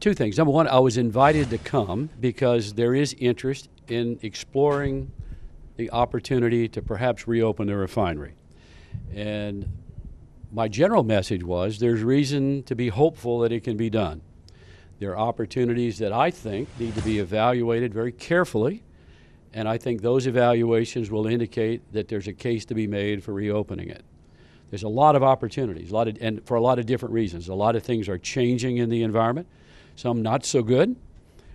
two things. Number one, I was invited to come because there is interest in exploring the opportunity to perhaps reopen the refinery. And my general message was there's reason to be hopeful that it can be done. There are opportunities that I think need to be evaluated very carefully, and I think those evaluations will indicate that there's a case to be made for reopening it. There's a lot of opportunities, and for a lot of different reasons. A lot of things are changing in the environment, some not so good.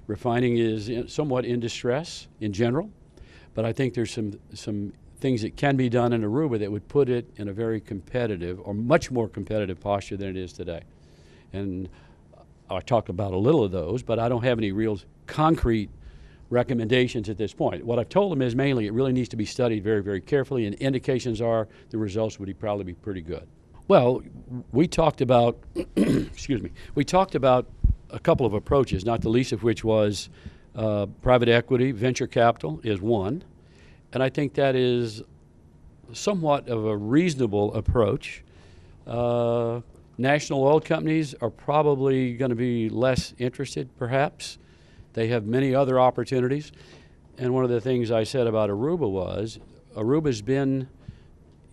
Refining is somewhat in distress in general, but I think there's some things that can be done in Aruba that would put it in a very competitive or much more competitive posture than it is today. And I talked about a little of those, but I don't have any real concrete recommendations at this point. What I've told them is mainly it really needs to be studied very, very carefully, and indications are the results would probably be pretty good. Well, we talked about, excuse me, we talked about a couple of approaches, not the least of which was private equity, venture capital is one, and I think that is somewhat of a reasonable approach. National oil companies are probably going to be less interested, perhaps. They have many other opportunities. And one of the things I said about Aruba was, Aruba's been,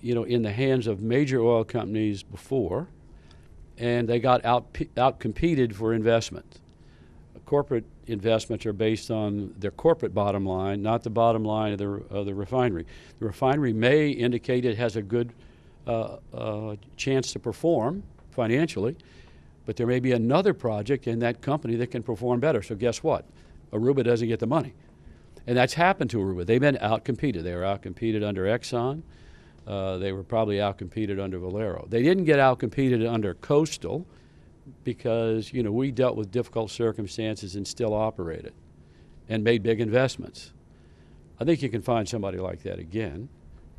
in the hands of major oil companies before, and they got out-competed for investment. Corporate investments are based on their corporate bottom line, not the bottom line of the refinery. The refinery may indicate it has a good chance to perform financially, but there may be another project in that company that can perform better. So guess what? Aruba doesn't get the money. And that's happened to Aruba. They've been out-competed. They were out-competed under Exxon. They were probably out-competed under Valero. They didn't get out-competed under Coastal because, we dealt with difficult circumstances and still operated and made big investments. I think you can find somebody like that again.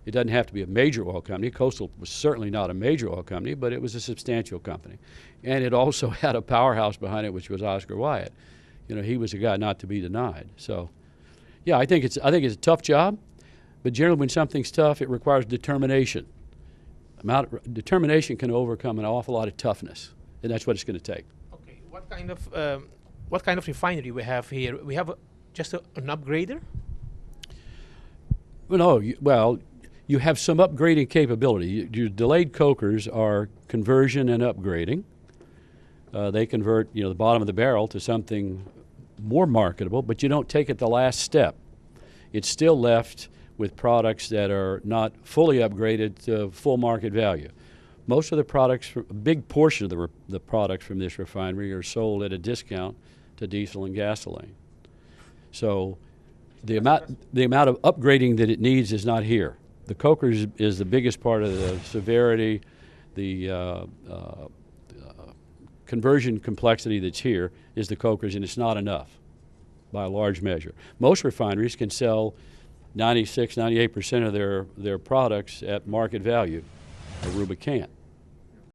It doesn't have to be a major oil company. Coastal was certainly not a major oil company, but it was a substantial company. And it also had a powerhouse behind it, which was Oscar Wyatt. He was a guy not to be denied. So, yeah, I think it's a tough job, but generally when something's tough, it requires determination. Determination can overcome an awful lot of toughness, and that's what it's going to take. Okay, what kind of refinery we have here? We have just an upgrader? You have some upgrading capability. Your delayed cokers are conversion and upgrading. They convert, the bottom of the barrel to something more marketable, but you don't take it the last step. It's still left with products that are not fully upgraded to full market value. Most of the products, a big portion of the products from this refinery are sold at a discount to diesel and gasoline. So the amount of upgrading that it needs is not here. The cokers is the biggest part of the severity, the conversion complexity that's here is the cokers, and it's not enough by a large measure. Most refineries can sell 96, 98% of their products at market value. Aruba can't.